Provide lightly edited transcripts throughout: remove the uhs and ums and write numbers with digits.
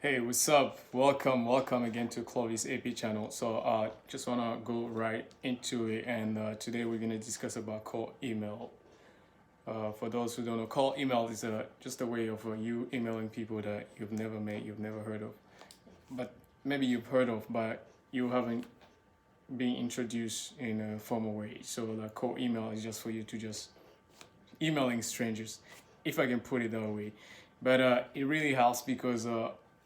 Hey, what's up? Welcome again to Clovis AP channel. So just wanna go right into it, and today we're gonna discuss about cold email. For those who don't know, cold email is just a way of you emailing people that you've never met, you've never heard of, but maybe you've heard of, but you haven't been introduced in a formal way. So the cold email is just for you to just emailing strangers, if I can put it that way. But it really helps because,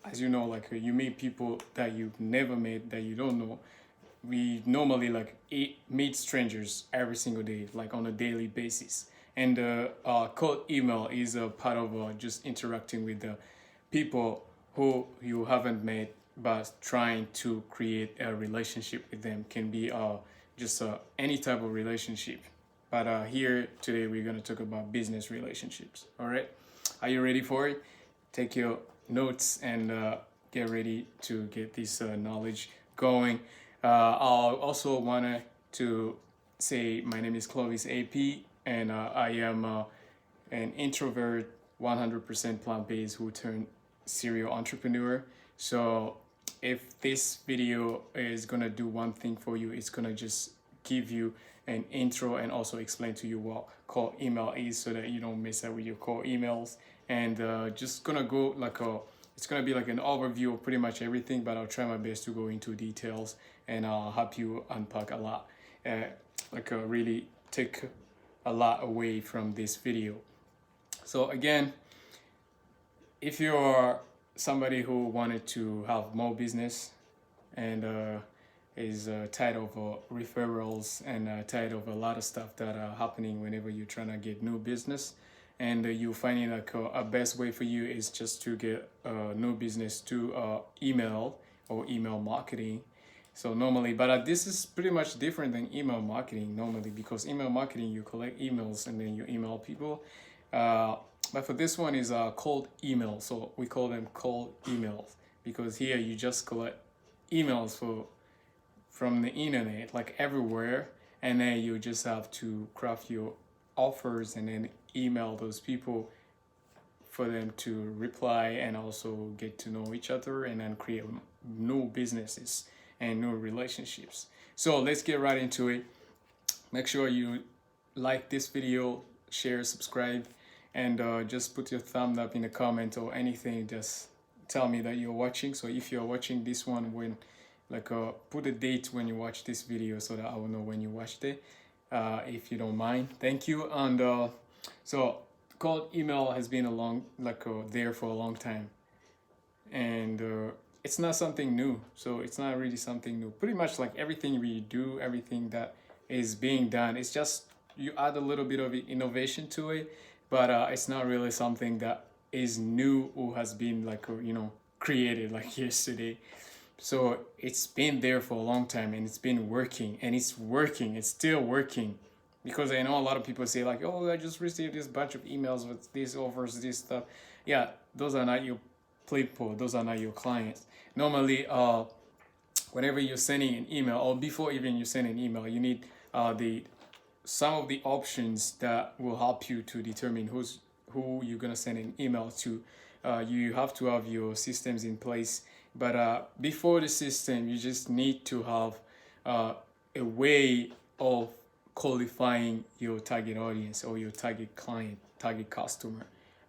as you know, you meet people that you've never met, that you don't know. We normally meet strangers every single day, like on a daily basis. And cold email is a part of just interacting with the people who you haven't met, but trying to create a relationship with them. Can be just any type of relationship. But here today we're going to talk about business relationships. All right, are you ready for it? Take your notes and get ready to get this knowledge going. I also wanted to say my name is Clovis AP, and I am an introvert, 100% plant-based who turned serial entrepreneur. So if this video is gonna do one thing for you, it's gonna just give you an intro and also explain to you what cold email is, so that you don't miss out with your cold emails. And just gonna go it's gonna be like an overview of pretty much everything, but I'll try my best to go into details, and I'll help you unpack a lot, really take a lot away from this video. So again, if you are somebody who wanted to have more business and is tired of referrals and tired of a lot of stuff that are happening whenever you're trying to get new business, and you finding a best way for you is just to get new business to email or email marketing. So normally, but this is pretty much different than email marketing normally, because email marketing, you collect emails and then you email people. But for this one is cold email. So we call them cold emails because here you just collect emails from the internet, like everywhere, and then you just have to craft your offers and then email those people for them to reply and also get to know each other and then create new businesses and new relationships. So let's get right into it. Make sure you like this video, share, subscribe, and just put your thumb up in the comment or anything. Just tell me that you're watching. So if you're watching this one, when put a date when you watch this video so that I will know when you watched it, if you don't mind. Thank you. And so cold email has been there for a long time, and it's not something new. So it's not really something new. Pretty much like everything we do, everything that is being done, it's just you add a little bit of innovation to it, but it's not really something that is new or has been created like yesterday. So it's been there for a long time, and it's been working, and it's working. It's still working, because I know a lot of people say like, "Oh, I just received this bunch of emails with these offers, this stuff." Yeah, those are not your people. Those are not your clients. Normally, whenever you're sending an email, or before even you send an email, you need some of the options that will help you to determine who you're gonna send an email to. You have to have your systems in place, but before the system, you just need to have a way of qualifying your target audience or your target client, target customer,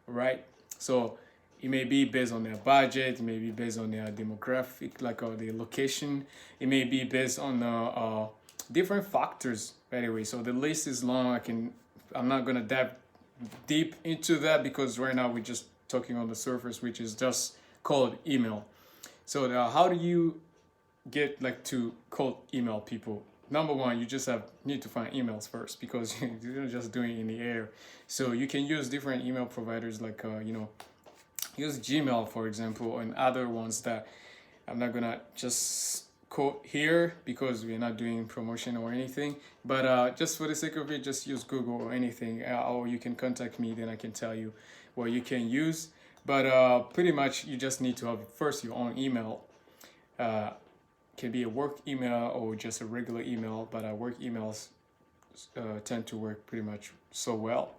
right? So it may be based on their budget, it may be based on their demographic, their location, it may be based on different factors. By the way, so the list is long. I'm not gonna dive deep into that, because right now we're just talking on the surface, which is just cold email. So how do you get to cold email people? Number one, you just need to find emails first, because you're not just doing it in the air. So you can use different email providers, use Gmail, for example, and other ones that I'm not gonna just quote here because we're not doing promotion or anything. But just for the sake of it, just use Google or anything, or you can contact me, then I can tell you what you can use. But pretty much you just need to have first your own email. Can be a work email or just a regular email, but work emails tend to work pretty much so well.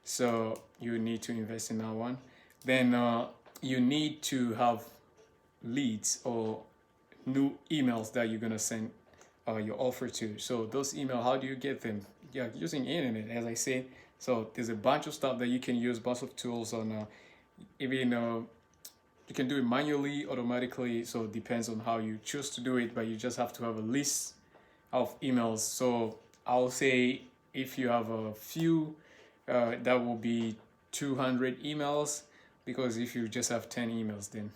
So you need to invest in that one. Then you need to have leads or new emails that you're gonna send your offer to. So those email, how do you get them? Yeah, using internet, as I said. So there's a bunch of stuff that you can use, bunch of tools on even you can do it manually, automatically. So it depends on how you choose to do it, but you just have to have a list of emails. So I'll say if you have a few, that will be 200 emails, because if you just have 10 emails, then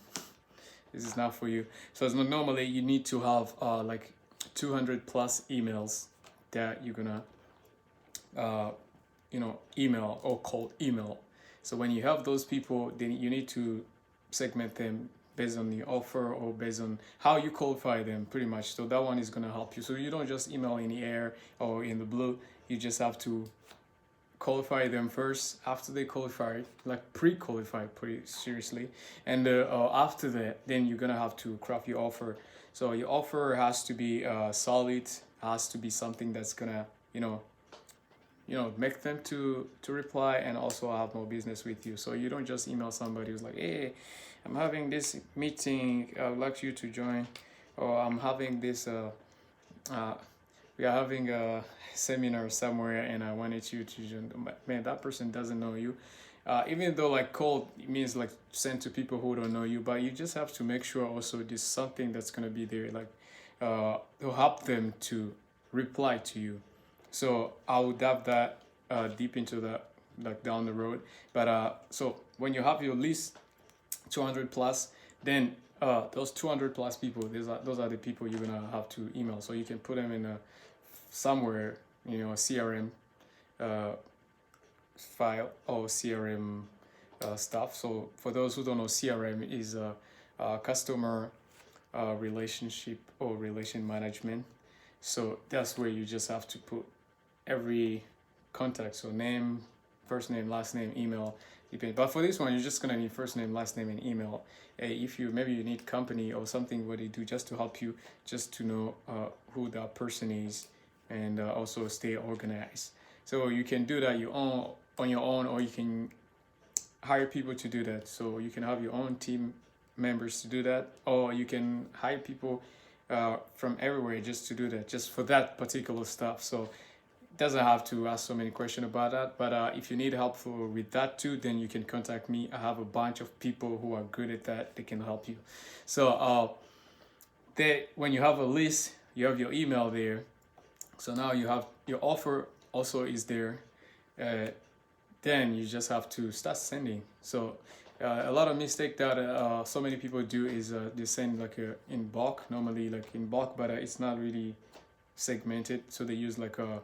this is not for you. So it's not, normally you need to have like 200 plus emails that you're gonna email or cold email. So when you have those people, then you need to segment them based on the offer or based on how you qualify them, pretty much. So that one is gonna help you. So you don't just email in the air or in the blue. You just have to qualify them first. After they qualify, like pre-qualify pretty seriously, and after that, then you're gonna have to craft your offer. So your offer has to be solid, has to be something that's gonna make them to reply and also have more business with you. So you don't just email somebody who's like, hey, I'm having this meeting, I would like you to join, or I'm having this we are having a seminar somewhere and I wanted you to join. Man, that person doesn't know you. Even though like cold means like send to people who don't know you, but you just have to make sure also there's something that's gonna be there, like to help them to reply to you. So I would have that deep into that, like down the road. But so when you have your list 200 plus, then those 200 plus people, those are the people you're gonna have to email. So you can put them in somewhere, a CRM file or CRM stuff. So for those who don't know, CRM is customer relationship or relation management. So that's where you just have to put every contact, so name, first name, last name, email, depending. But for this one, you're just gonna need first name, last name, and email. If you maybe you need company or something, what they do just to help you, just to know who that person is, and also stay organized. So you can do that on your own, or you can hire people to do that. So you can have your own team members to do that, or you can hire people from everywhere just to do that, just for that particular stuff. So doesn't have to ask so many questions about that, but if you need help with that too, then you can contact me. I have a bunch of people who are good at that. They can help you. So when you have a list, you have your email there. So now you have your offer also is there. Then you just have to start sending. So a lot of mistake that so many people do is they send like in bulk, normally like in bulk, but it's not really segmented. So they use like a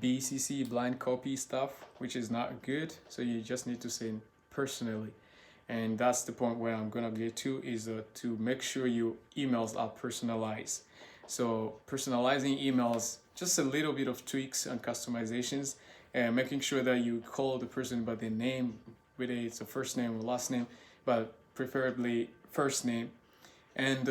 BCC, blind copy stuff, which is not good. So you just need to send personally, and that's the point where I'm gonna get to, is to make sure your emails are personalized. So personalizing emails, just a little bit of tweaks and customizations, and making sure that you call the person by their name, whether it's a first name or last name, but preferably first name, and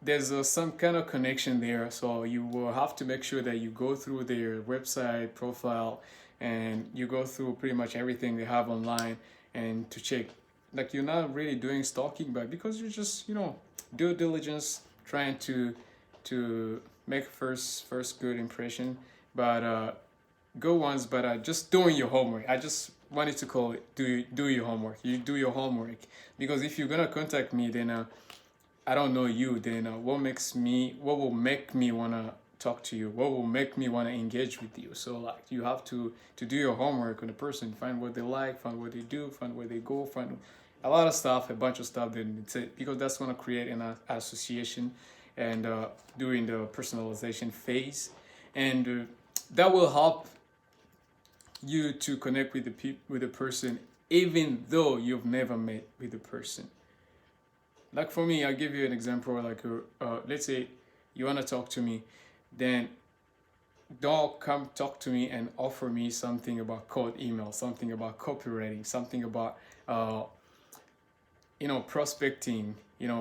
there's some kind of connection there. So you will have to make sure that you go through their website profile and you go through pretty much everything they have online, and to check, like, you're not really doing stalking, but because you're just due diligence, trying to make first good impression, but good ones, but just doing your homework. I just wanted to call it do your homework. You do your homework, because if you're gonna contact me, then I don't know you, then what will make me want to talk to you? What will make me want to engage with you? So like you have to do your homework on the person, find what they like, find what they do, find where they go, find a lot of stuff, a bunch of stuff, then because that's going to create an association, and during the personalization phase, and that will help you to connect with the person, even though you've never met with the person. Like for me, I'll give you an example. Like, let's say you want to talk to me, then don't come talk to me and offer me something about cold email, something about copywriting, something about, prospecting,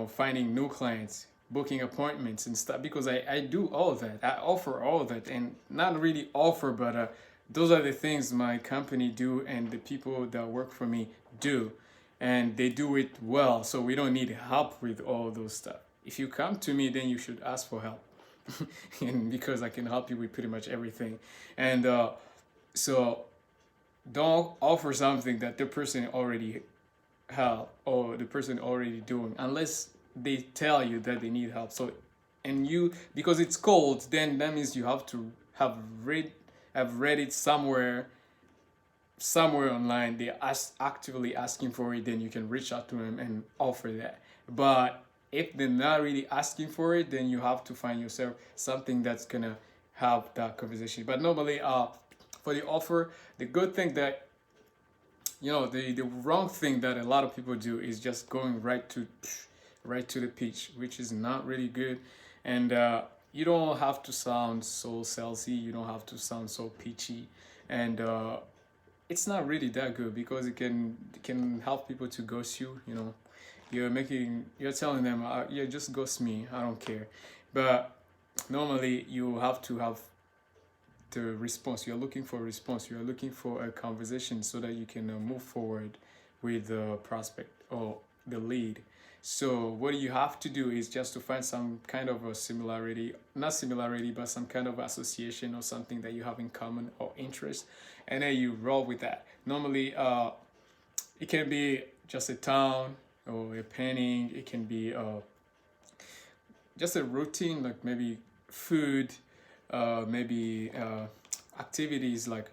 finding new clients, booking appointments and stuff, because I do all that. I offer all that, and not really offer, but those are the things my company do and the people that work for me do. and they do it well. So we don't need help with all those stuff. If you come to me, then you should ask for help. And because I can help you with pretty much everything. And so don't offer something that the person already have or the person already doing, unless they tell you that they need help. So, and you, because it's cold, then that means you have to have read it somewhere online. They actively asking for it, then you can reach out to them and offer that. But if they're not really asking for it, then you have to find yourself something that's gonna have that conversation. But normally, for the offer, the good thing that, the wrong thing that a lot of people do is just going right to the pitch, which is not really good. And you don't have to sound so salesy, you don't have to sound so pitchy, and it's not really that good, because it can help people to ghost you. You're telling them, yeah, just ghost me, I don't care. But normally you have to have the response. You're looking for a response, you're looking for a conversation, so that you can move forward with the prospect or the lead. So what you have to do is just to find some kind of a similarity, not similarity, but some kind of association or something that you have in common or interest, and then you roll with that. Normally, it can be just a town or a painting. It can be just a routine, like maybe food, maybe activities like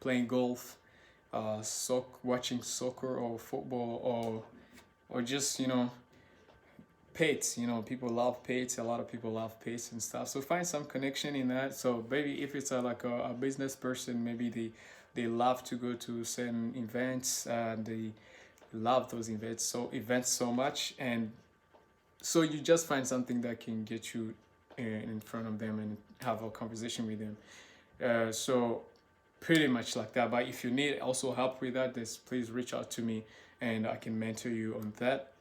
playing golf, watching soccer or football, or just pets. People love pets. A lot of people love pets and stuff. So find some connection in that. So maybe if it's like a business person, maybe they love to go to certain events, and they love those events so much, and so you just find something that can get you in front of them and have a conversation with them. So pretty much like that. But if you need also help with that, just please reach out to me, and I can mentor you on that.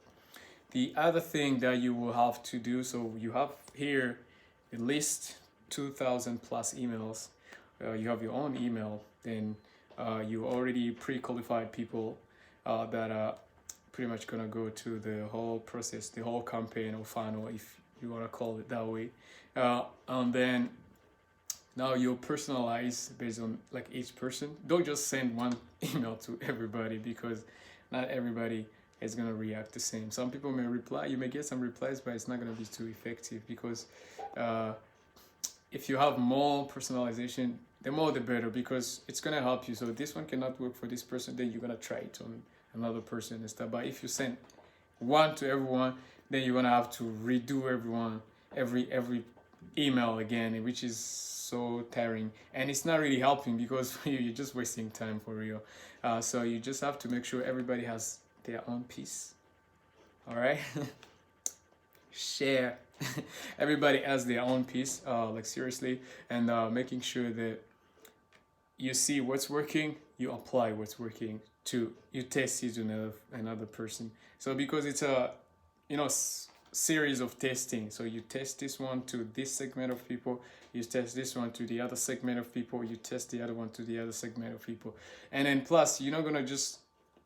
The other thing that you will have to do, so you have here at least 2,000 plus emails. You have your own email, then you already pre-qualified people that are pretty much gonna go to the whole process, the whole campaign or funnel, if you wanna call it that way. And then now you'll personalize based on like each person. Don't just send one email to everybody, because not everybody is gonna react the same. Some people may reply, you may get some replies, but it's not gonna be too effective, because if you have more personalization, the more the better, because it's gonna help you. So this one cannot work for this person, then you're gonna try it on another person and stuff. But if you send one to everyone, then you're gonna have to redo every email again, which is so tiring, and it's not really helping, because you're just wasting time for real. So you just have to make sure everybody has their own piece. All right. Share. Everybody has their own piece, like seriously, and making sure that you see what's working, you apply what's working, you test it to another person. So because it's a series of testing, so you test this one to this segment of people, you test this one to the other segment of people, you test the other one to the other segment of people, and then plus you're not gonna just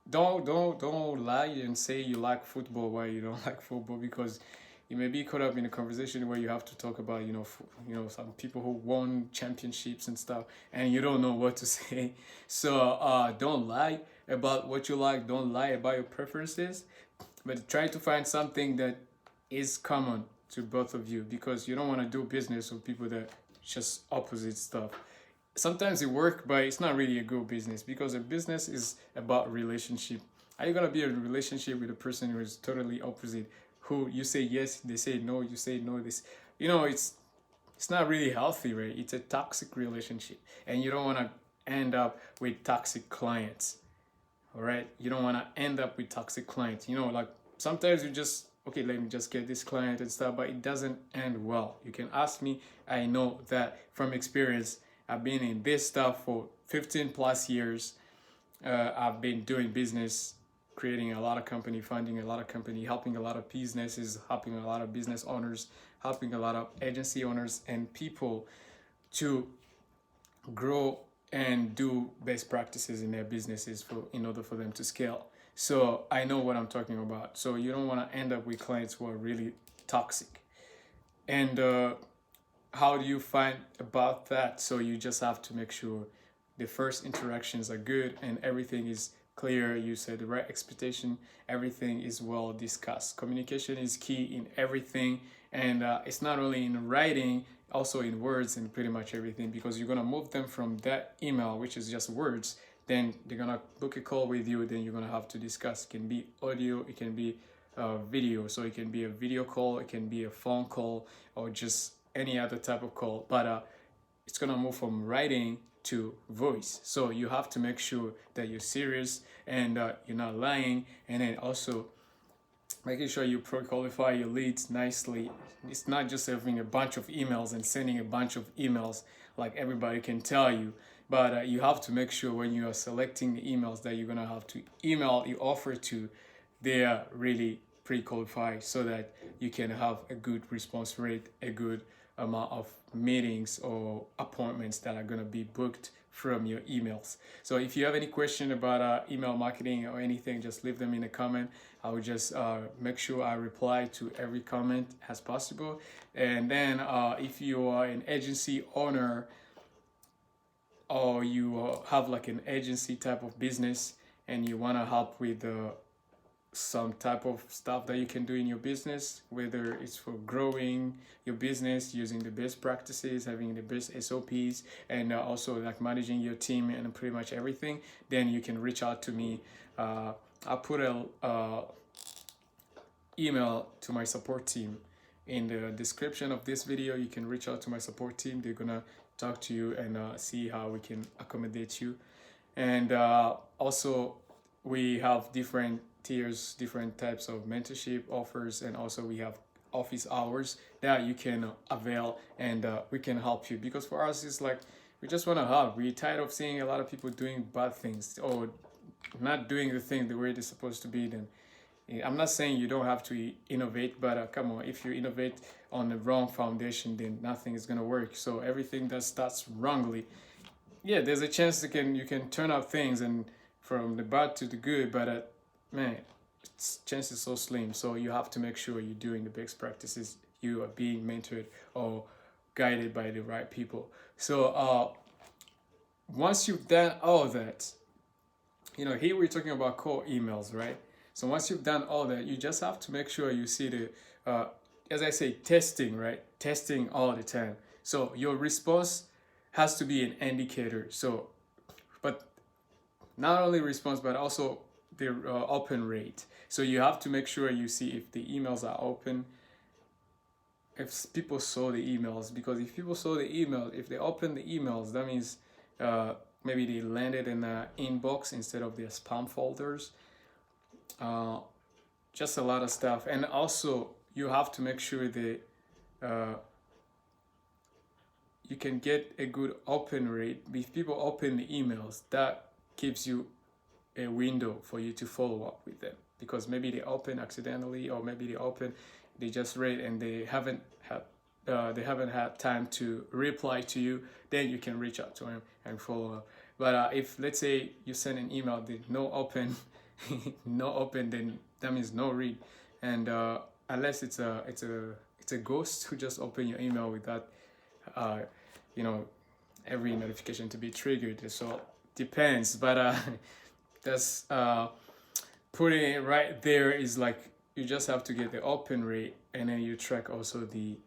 don't lie and say you like football while you don't like football, because you may be caught up in a conversation where you have to talk about some people who won championships and stuff, and you don't know what to say. So don't lie about what you like, don't lie about your preferences, but try to find something that is common to both of you, because you don't want to do business with people that just opposite stuff. Sometimes it works, but it's not really a good business, because a business is about relationship. Are you gonna be in a relationship with a person who is totally opposite, who you say yes, they say no, you say no, it's not really healthy, right? It's a toxic relationship, and you don't want to end up with toxic clients. All right, you don't want to end up with toxic clients. Like sometimes you just, okay, let me just get this client and stuff, but it doesn't end well. You can ask me. I know that from experience. I've been in this stuff for 15 plus years. I've been doing business, creating a lot of company, funding a lot of company, helping a lot of businesses, helping a lot of business owners, helping a lot of agency owners and people to grow and do best practices in their businesses in order for them to scale. So I know what I'm talking about. So you don't want to end up with clients who are really toxic. And how do you find about that? So you just have to make sure the first interactions are good and everything is clear. You set the right expectation, everything is well discussed. Communication is key in everything, and it's not only in writing, also in words and pretty much everything, because you're gonna move them from that email, which is just words. Then they're gonna book a call with you. Then you're gonna have to discuss. It can be audio, it can be video. So it can be a video call, it can be a phone call, or just any other type of call. But it's gonna move from writing to voice. So you have to make sure that you're serious and you're not lying, and then also making sure you pre-qualify your leads nicely. It's not just having a bunch of emails and sending a bunch of emails like everybody can tell you, but you have to make sure when you are selecting the emails that you're gonna have to email you offer to, they are really pre-qualified so that you can have a good response rate, a good amount of meetings or appointments that are going to be booked from your emails. So if you have any question about email marketing or anything, just leave them in a comment. I will just make sure I reply to every comment as possible. And then if you are an agency owner or you have like an agency type of business and you want to help with some type of stuff that you can do in your business, whether it's for growing your business using the best practices, having the best SOPs, and also like managing your team and pretty much everything, then you can reach out to me. I'll put a email to my support team in the description of this video. You can reach out to my support team. They're gonna talk to you and see how we can accommodate you. And also we have different tiers, different types of mentorship offers, and also we have office hours that you can avail, and we can help you, because for us it's like we just want to help. We're tired of seeing a lot of people doing bad things or not doing the thing the way they're supposed to be. Then I'm not saying you don't have to innovate, but come on, if you innovate on the wrong foundation, then nothing is going to work. So everything that starts wrongly, yeah, there's a chance you can turn out things and from the bad to the good, but man, chance is so slim. So you have to make sure you're doing the best practices, you are being mentored or guided by the right people. So once you've done all that, here we're talking about core emails, right? So once you've done all that, you just have to make sure you see the as I say, testing, right? Testing all the time. So your response has to be an indicator. So but not only response, but also the open rate. So you have to make sure you see if the emails are open, if people saw the emails, because if people saw the email, if they open the emails, that means maybe they landed in the inbox instead of their spam folders. Just a lot of stuff. And also you have to make sure that you can get a good open rate. If people open the emails, that gives you a window for you to follow up with them, because maybe they open accidentally, or maybe they just read and they haven't had time to reply to you. Then you can reach out to them and follow up. But if let's say you send an email, no open, no open, then that means no read. And unless it's a ghost who just open your email without every notification to be triggered. So depends, but that's putting it right there is like you just have to get the open rate, and then you track also the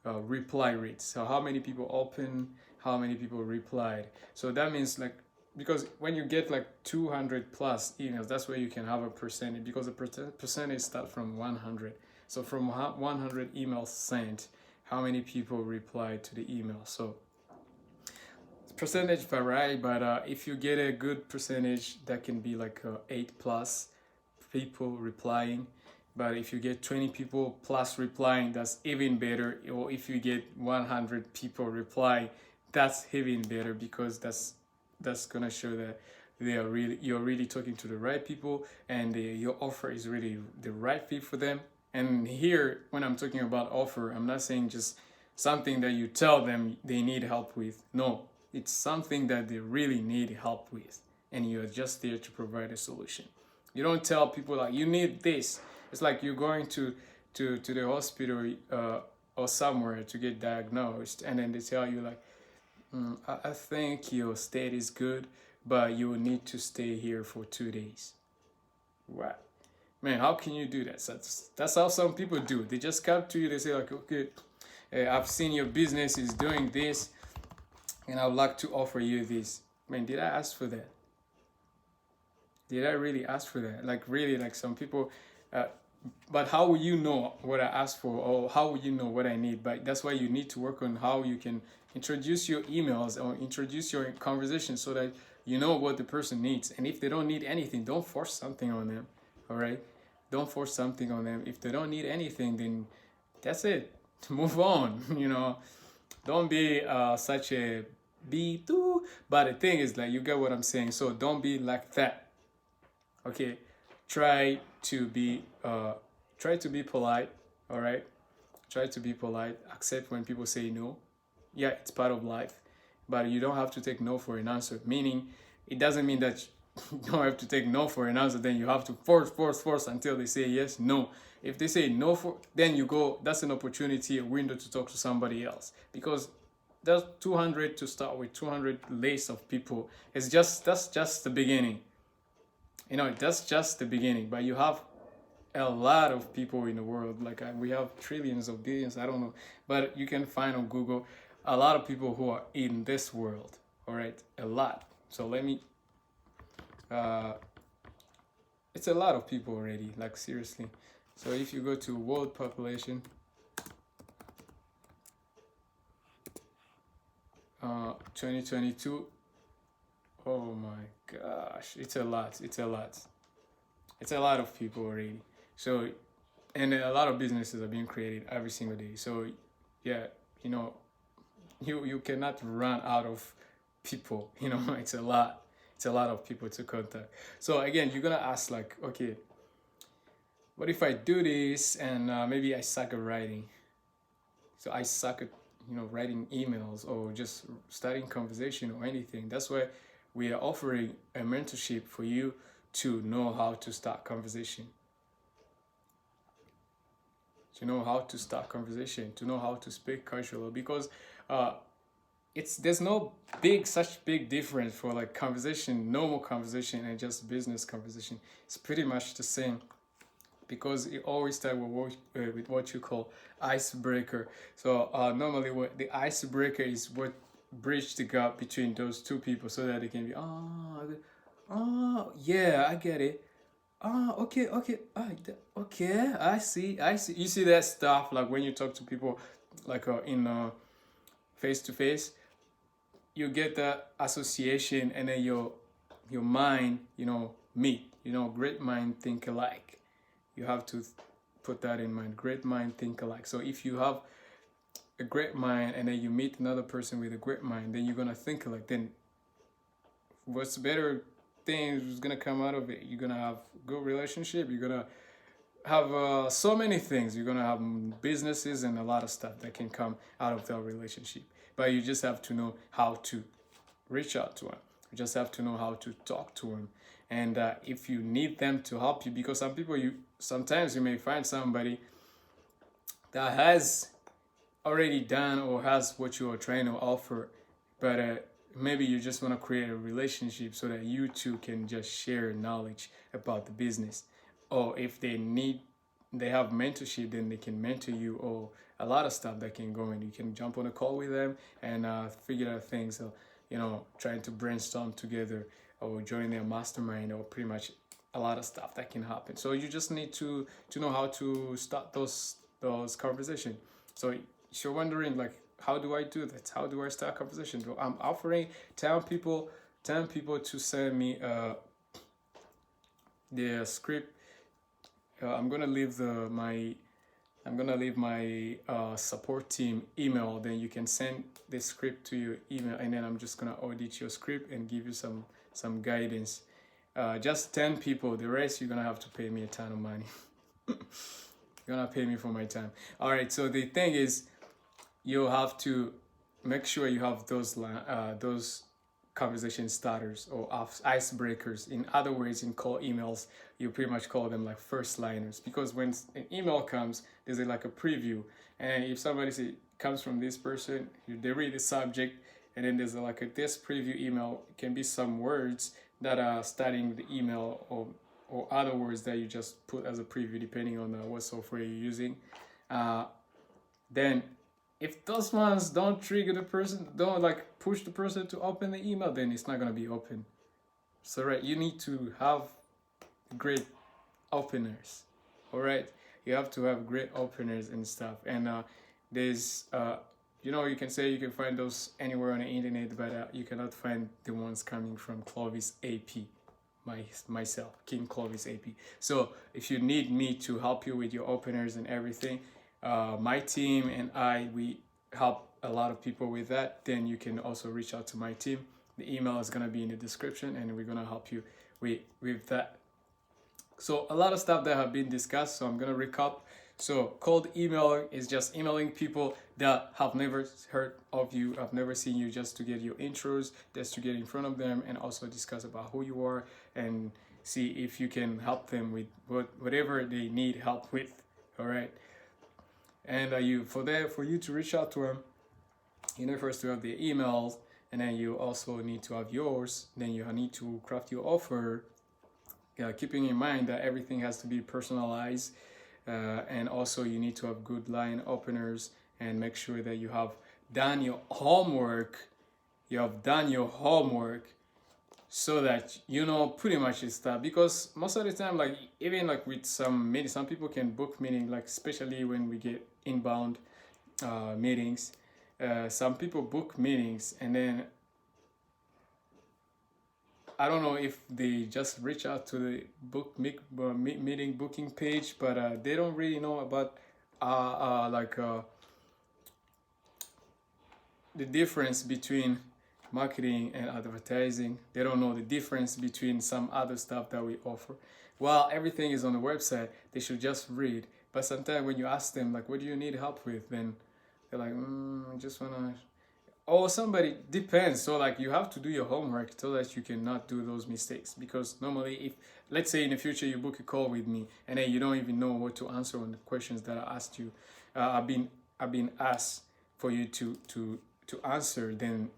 reply rate. So how many people open, how many people replied. So that means like, because when you get like 200 plus emails, that's where you can have a percentage, because the percentage starts from 100. So from 100 emails sent, how many people replied to the email. So percentage vary, but if you get a good percentage, that can be like 8 plus people replying. But if you get 20 people plus replying, that's even better. Or if you get 100 people replying, that's even better, because that's gonna show that you're really talking to the right people, and your offer is really the right fit for them. And here, when I'm talking about offer, I'm not saying just something that you tell them they need help with. No, it's something that they really need help with, and you're just there to provide a solution. You don't tell people like you need this. It's like you're going to the hospital or somewhere to get diagnosed, and then they tell you like, I think your state is good, but you will need to stay here for 2 days. What? Man, how can you do that? That's how some people do. They just come to you, they say like, okay, I've seen your business is doing this, and I would like to offer you this. Man, did I ask for that? Did I really ask for that? Like really, like some people, uh, but how will you know what I asked for, or how will you know what I need? But that's why you need to work on how you can introduce your emails or introduce your conversation so that you know what the person needs. And if they don't need anything, don't force something on them. All right, don't force something on them. If they don't need anything, then that's it. Move on. Don't be such a be too. But the thing is, like, you get what I'm saying. So don't be like that. Okay, try to be polite. All right, try to be polite. Accept when people say no. Yeah, it's part of life, but you don't have to take no for an answer. Meaning, it doesn't mean that you don't have to take no for an answer. Then you have to force until they say yes. No, if they say no for, then you go. That's an opportunity, a window to talk to somebody else, because there's 200 to start with, 200 lace of people. That's just the beginning. That's just the beginning. But you have a lot of people in the world. Like we have trillions of billions. I don't know, but you can find on Google a lot of people who are in this world. All right, a lot. So let me. It's a lot of people already. Like seriously. So if you go to world population, 2022. Oh my gosh, it's a lot. It's a lot. It's a lot of people already. So, and a lot of businesses are being created every single day. So, yeah, you cannot run out of people. It's a lot. It's a lot of people to contact. So again, you're gonna ask like, okay, what if I do this and maybe I suck at writing? So I suck at writing emails or just starting conversation or anything. That's why we are offering a mentorship for you to know how to start conversation. To know how to start conversation, to know how to speak casually, because there's no such big difference for like conversation, normal conversation, and just business conversation. It's pretty much the same, because it always starts with what you call icebreaker. So normally what the icebreaker is what bridge the gap between those two people, so that they can be yeah, I get it. Okay, okay, I see. You see that stuff like when you talk to people like in face to face, you get that association, and then your mind meet. Great mind think alike. You have to put that in mind. Great mind think alike. So if you have a great mind and then you meet another person with a great mind, then you're gonna think alike. Then what's better things is gonna come out of it? You're gonna have good relationship. You're gonna have so many things. You're gonna have businesses and a lot of stuff that can come out of that relationship. But you just have to know how to reach out to them. You just have to know how to talk to them. And if you need them to help you, because sometimes you may find somebody that has already done or has what you are trying to offer, but maybe you just want to create a relationship so that you two can just share knowledge about the business. Or if they have mentorship, then they can mentor you, or a lot of stuff that can go in. You can jump on a call with them and figure out things, trying to brainstorm together or join their mastermind, or pretty much a lot of stuff that can happen. So you just need to know how to start those conversations. So if you're wondering like, how do I do that? How do I start conversation? Well, I'm offering 10 people to send me the script. I'm gonna leave my support team email. Then you can send the script to your email, and then I'm just gonna audit your script and give you some guidance. Just 10 people. The rest you're gonna have to pay me a ton of money. You're gonna pay me for my time. All right. So the thing is, you have to make sure you have those conversation starters or icebreakers. In other words, in cold emails, you pretty much call them like first liners, because when an email comes, there's like a preview, and if somebody comes from this person, they read the subject, and then there's like a this preview email. It can be some words that are starting the email, or other words that you just put as a preview depending on what software you're using. Then if those ones don't trigger the person, don't like push the person to open the email, then it's not going to be open. So right, you need to have great openers. All right, you have to have great openers and stuff. And there's you can say you can find those anywhere on the internet, but you cannot find the ones coming from Clovis AP, myself, King Clovis AP. So if you need me to help you with your openers and everything, my team and we help a lot of people with that, then you can also reach out to my team. The email is going to be in the description, and we're going to help you with that. So a lot of stuff that have been discussed, so I'm going to recap. So cold email is just emailing people that have never heard of you, have never seen you, just to get your intros, just to get in front of them, and also discuss about who you are and see if you can help them with whatever they need help with. All right. And for you to reach out to them, first to have their emails, and then you also need to have yours. Then you need to craft your offer, keeping in mind that everything has to be personalized. And also you need to have good line openers, and make sure that you have done your homework. So that pretty much it's that, because most of the time, like even like with some people can book meeting, like especially when we get inbound meetings. Some people book meetings, and then I don't know if they just reach out to the meeting booking page, but they don't really know about the difference between marketing and advertising. They don't know the difference between some other stuff that we offer. While everything is on the website, they should just read. But sometimes when you ask them, like, what do you need help with? Then they're like, I just want to... Or somebody, depends. So like you have to do your homework so that you cannot do those mistakes. Because normally, if let's say in the future you book a call with me, and then you don't even know what to answer on the questions that I asked you, I've been asked for you to answer, then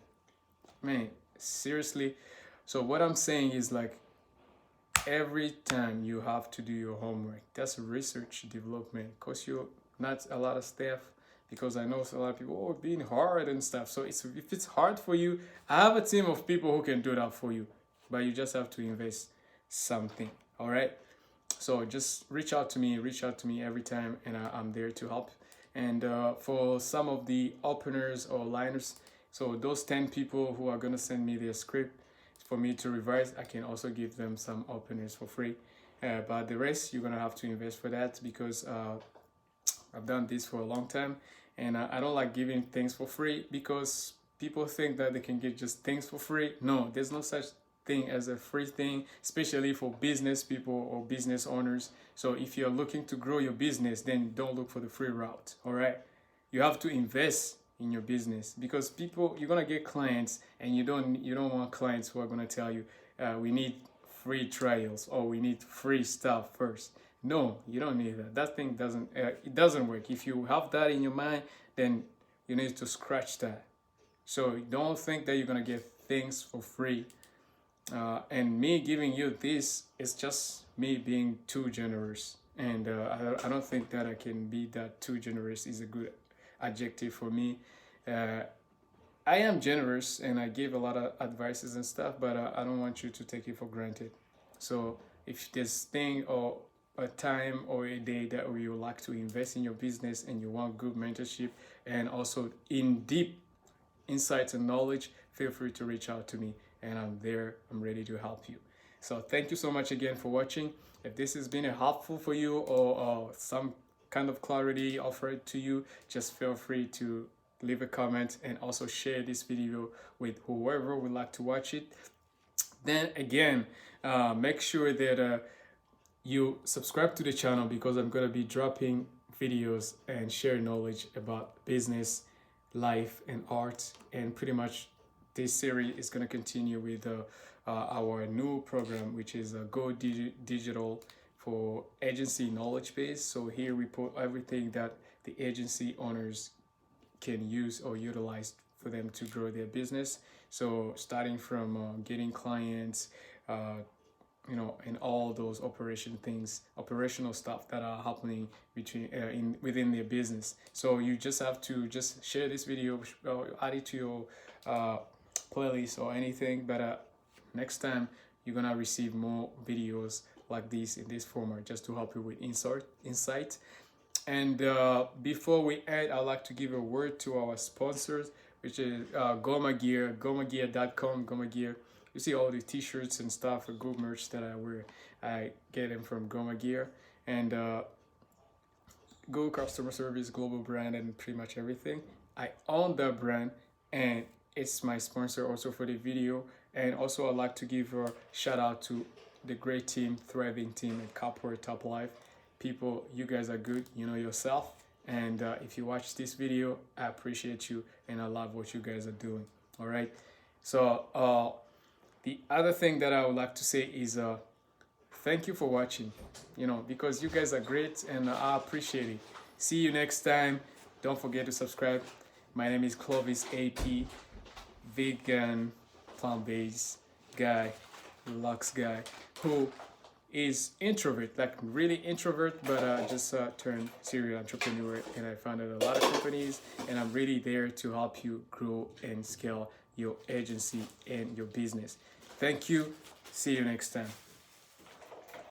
man, seriously. So what I'm saying is, like, every time you have to do your homework. That's research development. Cost you not a lot of stuff, because I know a lot of people, being hard and stuff. So if it's hard for you, I have a team of people who can do that for you, but you just have to invest something. All right. So just reach out to me every time, and I'm there to help. And for some of the openers or liners, so those 10 people who are going to send me their script for me to revise, I can also give them some openers for free. But the rest, you're going to have to invest for that, because I've done this for a long time, and I don't like giving things for free, because people think that they can get just things for free. No, there's no such thing as a free thing, especially for business people or business owners. So if you're looking to grow your business, then don't look for the free route. All right, you have to invest in your business, because you're gonna get clients, and you don't want clients who are gonna tell you we need free trials, or we need free stuff first. No, you don't need that. That thing doesn't work. If you have that in your mind, then you need to scratch that. So don't think that you're gonna get things for free. And me giving you this is just me being too generous, and I don't think that I can be that too generous is a good adjective for me. I am generous, and I give a lot of advices and stuff, but I don't want you to take it for granted. So if there's thing or a time or a day that you would like to invest in your business, and you want good mentorship and also in deep insights and knowledge, feel free to reach out to me, and I'm there. I'm ready to help you. So thank you so much again for watching. If this has been helpful for you, or some kind of clarity offered to you, just feel free to leave a comment, and also share this video with whoever would like to watch it. Then again, make sure that you subscribe to the channel, because I'm going to be dropping videos and share knowledge about business, life, and art, and pretty much this series is going to continue with our new program, which is Digital for agency knowledge base. So here we put everything that the agency owners can use or utilize for them to grow their business. So starting from getting clients, and all those operational stuff that are happening within their business. So you just have to just share this video, add it to your playlist or anything. But next time you're gonna receive more videos like this in this format, just to help you with insight. And before we end, I'd like to give a word to our sponsors, which is GOMAGEAR, GOMAGEAR.com, GOMAGEAR. You see all the t-shirts and stuff, good merch that I wear. I get them from GOMAGEAR. And Go customer service, global brand, and pretty much everything. I own that brand, and it's my sponsor also for the video. And also I'd like to give a shout out to the great team, thriving team at Corporate Top Life. People, you guys are good, you know yourself. And if you watch this video, I appreciate you and I love what you guys are doing. All right. So the other thing that I would like to say is thank you for watching, because you guys are great and I appreciate it. See you next time. Don't forget to subscribe. My name is Clovis AP, vegan, plant-based guy, relaxed guy who is introvert, like really introvert, but just turned serial entrepreneur, and I founded a lot of companies, and I'm really there to help you grow and scale your agency and your business. Thank you. See you next time.